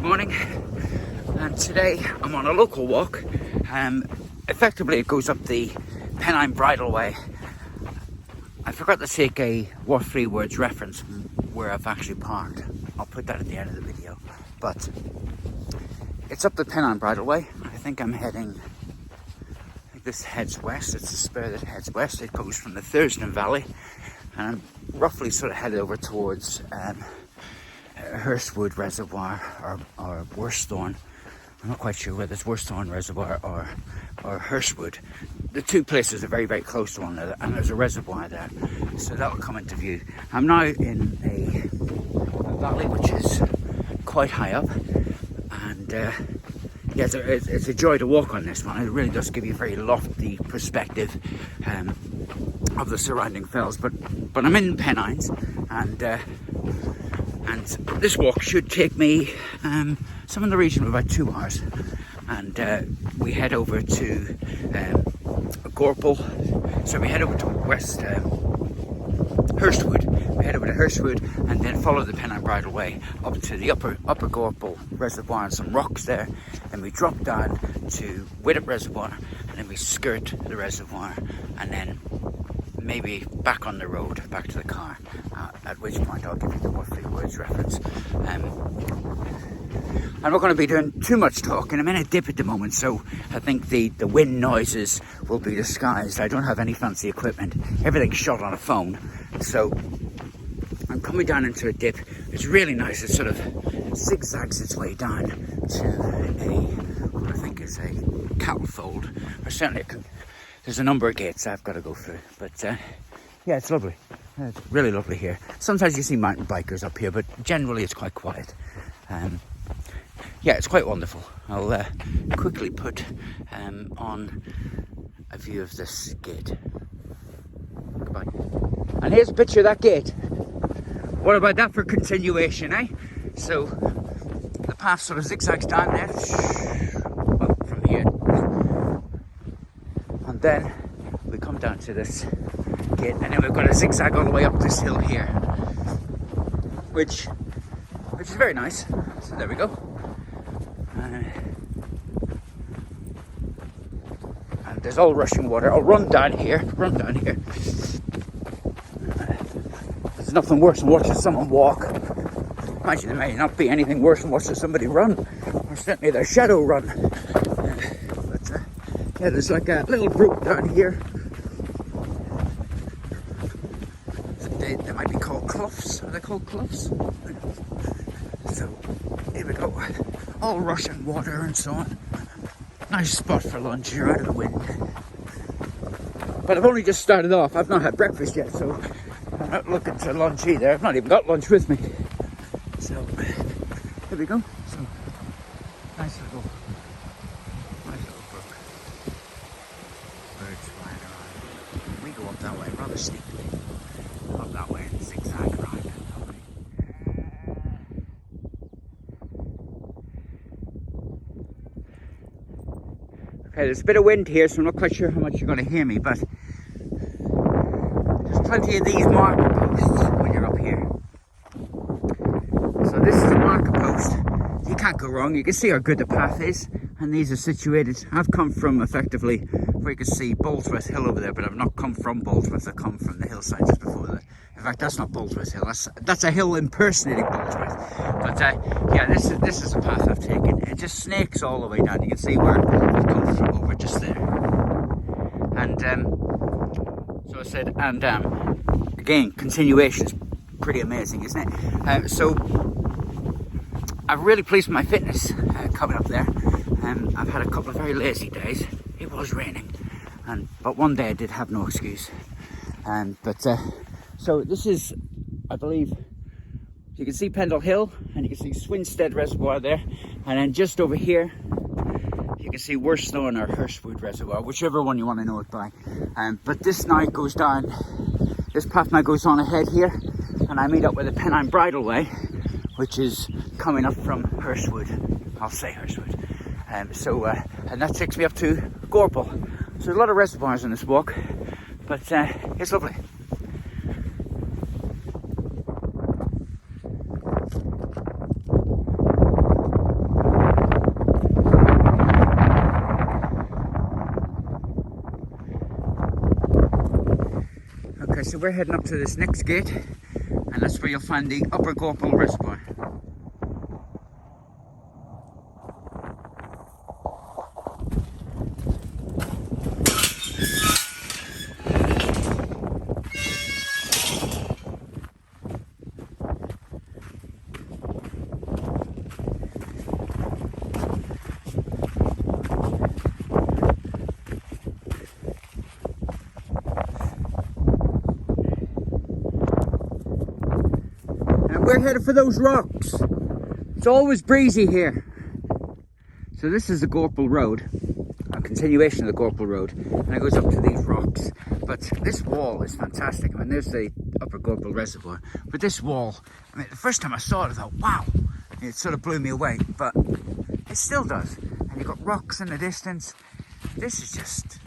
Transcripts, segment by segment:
morning, and today I'm on a local walk. Effectively it goes up the Pennine Bridleway. I forgot to take a what 3 words reference where I've actually parked. I'll put that at the end of the video, but it's up the Pennine Bridleway. I think this heads west. It's a spur that heads west. It goes from the Thursden valley and I'm roughly sort of headed over towards Hurstwood Reservoir or worsthorne. I'm not quite sure whether it's worsthorne Reservoir or Hurstwood. The two places are very, very close to one another, and there's a reservoir there, so that will come into view. I'm now in a valley which is quite high up, and yeah, it's a joy to walk on this one. It really does give you a very lofty perspective of the surrounding fells. But I'm in Pennines, and this walk should take me some in the region of about 2 hours. And we head over to Gorple. So we head over to West Hurstwood. We head over to Hurstwood and then follow the Pennine Bridleway up to the Upper Gorple Reservoir and some rocks there. Then we drop down to Widdop Reservoir, and then we skirt the reservoir, and then maybe back on the road, back to the car, at which point I'll give you the what 3 words reference. I'm not going to be doing too much talking. I'm in a dip at the moment, so I think the wind noises will be disguised. I don't have any fancy equipment. Everything's shot on a phone. So I'm coming down into a dip. It's really nice. It sort of zigzags its way down to what I think is a cattle fold. Or certainly there's a number of gates I've got to go through. But yeah, it's lovely. It's really lovely here. Sometimes you see mountain bikers up here, but generally it's quite quiet. Yeah, it's quite wonderful. I'll quickly put on a view of this gate. Goodbye. And here's a picture of that gate. What about that for continuation, eh? So the path sort of zigzags down there, well, from here, and then we come down to this gate, and then we've got a zigzag all the way up this hill here, which is very nice. So there we go. And there's all rushing water. I'll run down here. There's nothing worse than watching someone walk. Imagine there may not be anything worse than watching somebody run, or certainly their shadow run. But yeah, there's like a little brook down here. They might be called cloughs. Are they called cloughs? So here we go. All rushing water and so on. Nice spot for lunch. You're out of the wind. But I've only just started off. I've not had breakfast yet, so I'm not looking to lunch either. I've not even got lunch with me. So here we go. So nice little brook. Birds flying around. We go up that way rather steeply. Up that way and zigzag around. Okay, there's a bit of wind here, so I'm not quite sure how much you're going to hear me, but there's plenty of these marker posts when you're up here. So this is a marker post. You can't go wrong. You can see how good the path is, and these are situated. I've come from effectively where you can see Boldsworth Hill over there, but I've not come from Boldsworth. I've come from the hillside just before that. In fact, that's not Boldsworth Hill. That's a hill impersonating Boldsworth. But yeah, this is the path I've taken. It just snakes all the way down. You can see where I've come from over just there. And so I said, and again, continuation is pretty amazing, isn't it? So I'm really pleased with my fitness coming up there. I've had a couple of very lazy days. It was raining, but one day I did have no excuse. So this is, I believe, you can see Pendle Hill, and you can see Swinstead Reservoir there, and then just over here you can see Worsthorne or Hurstwood Reservoir, whichever one you want to know it by. But this now goes down, this path now goes on ahead here, and I meet up with the Pennine Bridleway, which is coming up from Hurstwood. I'll say Hurstwood. And that takes me up to Gorple. So there's a lot of reservoirs in this walk, but it's lovely. so we're heading up to this next gate, and that's where you'll find the Upper Gorple reservoir. We're headed for those rocks. It's always breezy here. So this is the Gorple Road, a continuation of the Gorple Road, and it goes up to these rocks. But this wall is fantastic. I mean, there's the Upper Gorple Reservoir, but this wall, I mean, the first time I saw it, I thought, wow, it sort of blew me away, but it still does. And you've got rocks in the distance. This is just,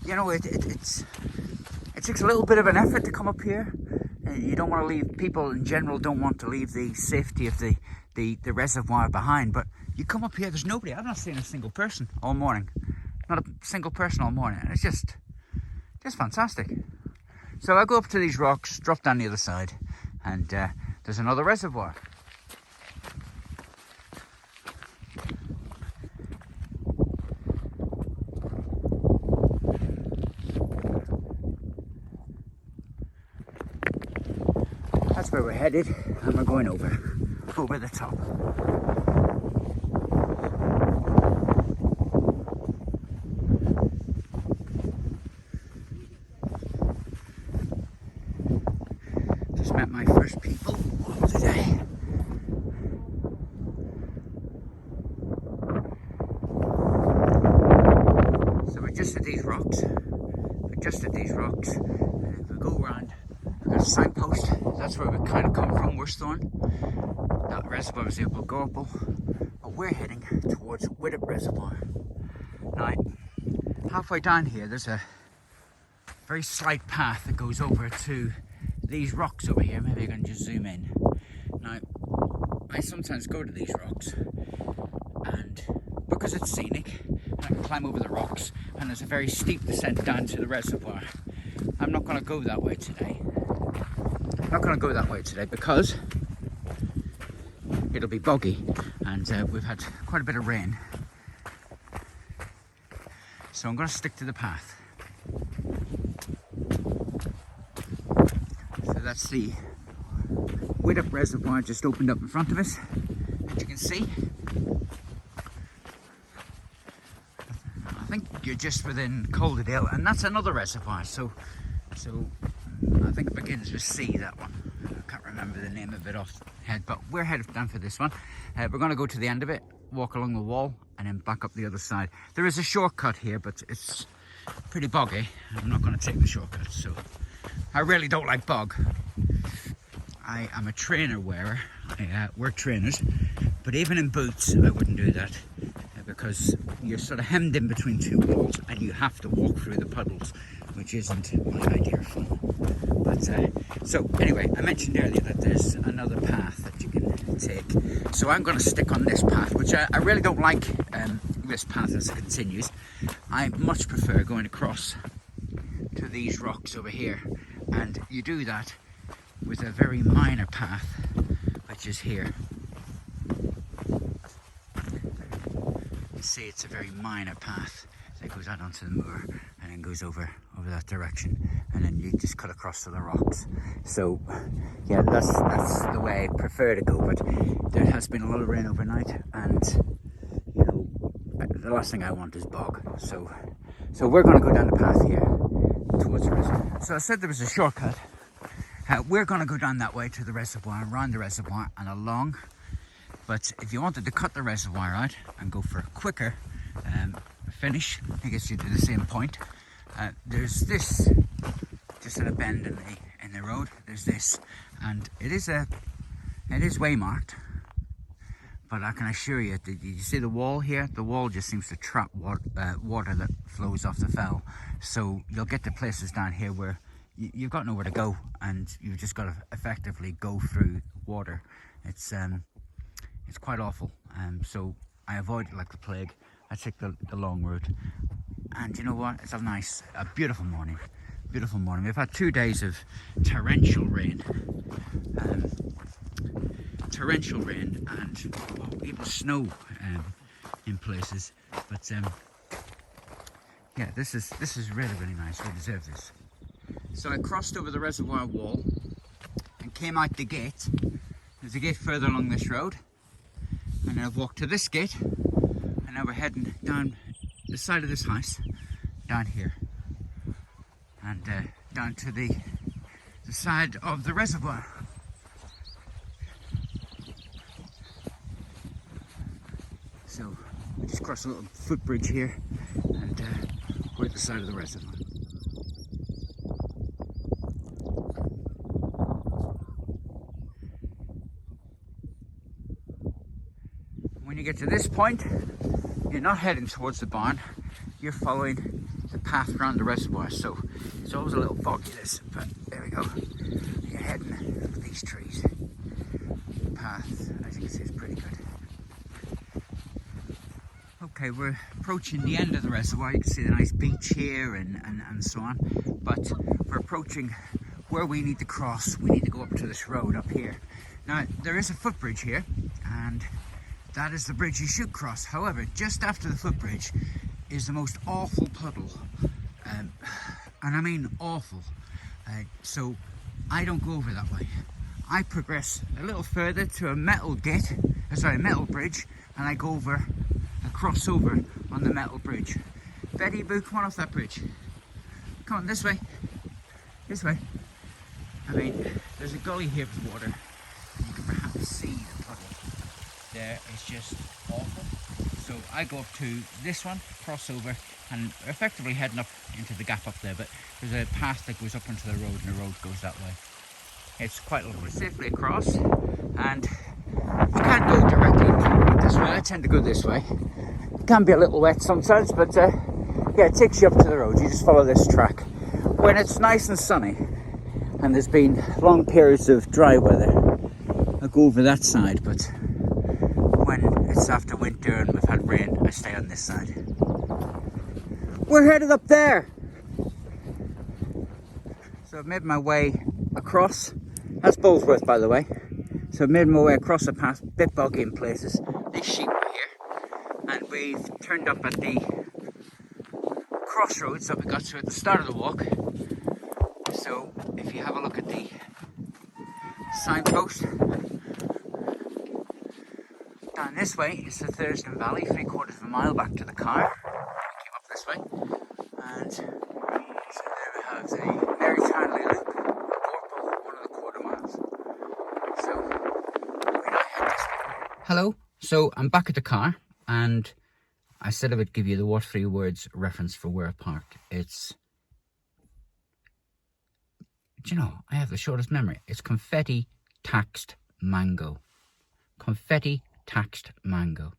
you know, it takes a little bit of an effort to come up here. You don't want to leave, people in general don't want to leave the safety of the reservoir behind, but you come up here, there's nobody. I've not seen a single person all morning. Not a single person all morning. And it's just fantastic. So I go up to these rocks, drop down the other side, and there's another reservoir. That's where we're headed, and we're going over the top. Just met my first people of the day. So we're just at these rocks. And if we go around, we've got a signpost. That's where we kind of come from, worsthorne. That reservoir is the Upper Gorple, but we're heading towards Widdop Reservoir. Now, halfway down here, there's a very slight path that goes over to these rocks over here. Maybe I can just zoom in. Now, I sometimes go to these rocks, and because it's scenic, I can climb over the rocks, and there's a very steep descent down to the reservoir. I'm not going to go that way today. Because it'll be boggy, and we've had quite a bit of rain. So I'm going to stick to the path. So that's the Widdop Reservoir just opened up in front of us, as you can see. I think you're just within Calderdale, and that's another reservoir. So I think it begins with C, that one. I can't remember the name of it off the head, but we're headed down for this one. We're going to go to the end of it, walk along the wall, and then back up the other side. There is a shortcut here, but it's pretty boggy. I'm not going to take the shortcut, so I really don't like bog. I am a trainer wearer. I wear trainers, but even in boots, I wouldn't do that. Because you're sort of hemmed in between two walls and you have to walk through the puddles, which isn't my idea of fun. But so anyway, I mentioned earlier that there's another path that you can take. So I'm going to stick on this path, which I really don't like this path as it continues. I much prefer going across to these rocks over here, and you do that with a very minor path, which is here. See, it's a very minor path that goes out onto the moor and then goes over that direction, and then you just cut across to the rocks. So yeah, that's the way I prefer to go, but there has been a lot of rain overnight, and you know, the last thing I want is bog. So we're going to go down the path here towards the reservoir. So I said there was a shortcut. We're going to go down that way to the reservoir, around the reservoir and along. But if you wanted to cut the reservoir out and go for a quicker finish, I guess you do the same point. There's this, just at a bend in the road. There's this, and it is waymarked. But I can assure you, you see the wall here? The wall just seems to trap water that flows off the fell. So you'll get to places down here where you've got nowhere to go, and you've just got to effectively go through water. It's quite awful, so I avoid it like the plague. I take the long route, and you know what? It's a beautiful morning, beautiful morning. We've had 2 days of torrential rain. And even snow in places. But yeah, this is really, really nice. We deserve this. So I crossed over the reservoir wall and came out the gate. There's a gate further along this road. And I've walked to this gate. And now we're heading down the side of this house, down here. And down to the side of the reservoir. So we just crossed a little footbridge here and we're at the side of the reservoir. When you get to this point, you're not heading towards the barn, you're following the path around the reservoir. So it's always a little foggy this, but there we go. You're heading for these trees. The path, as you can see, is pretty good. Okay, we're approaching the end of the reservoir. You can see the nice beach here and so on. But we're approaching where we need to cross. We need to go up to this road up here. Now, there is a footbridge here, and that is the bridge you should cross. However, just after the footbridge is the most awful puddle. And I mean awful. So I don't go over that way. I progress a little further to a metal bridge, and I go over, cross over on the metal bridge. Betty Boo, come on off that bridge. Come on, this way. This way. I mean, there's a gully here with water. You can perhaps see the puddle. There is just awful. So I go up to this one, cross over, and effectively heading up into the gap up there. But there's a path that goes up onto the road, and the road goes that way. It's quite lovely. Safely across, and you can't go directly this way. I tend to go this way. It can be a little wet sometimes, but yeah, it takes you up to the road. You just follow this track. When it's nice and sunny, and there's been long periods of dry weather, I go over that side, but when it's after winter and we've had rain, I stay on this side. We're headed up there! So I've made my way across. That's Bowlesworth, by the way. So I've made my way across the path, bit boggy in places. These sheep are here, and we've turned up at the crossroads that we got to at the start of the walk. So if you have a look at the signpost, down this way is the Thursden Valley, 3/4 of a mile back to the car. I came up this way, and so there we have the Mary Townley Loop, Gorple, 1 1/4 miles. So we now head this way. Hello. So I'm back at the car, and I said I would give you the what 3 words reference for where I parked. It's, do you know, I have the shortest memory. It's confetti taxed mango. Confetti taxed mango.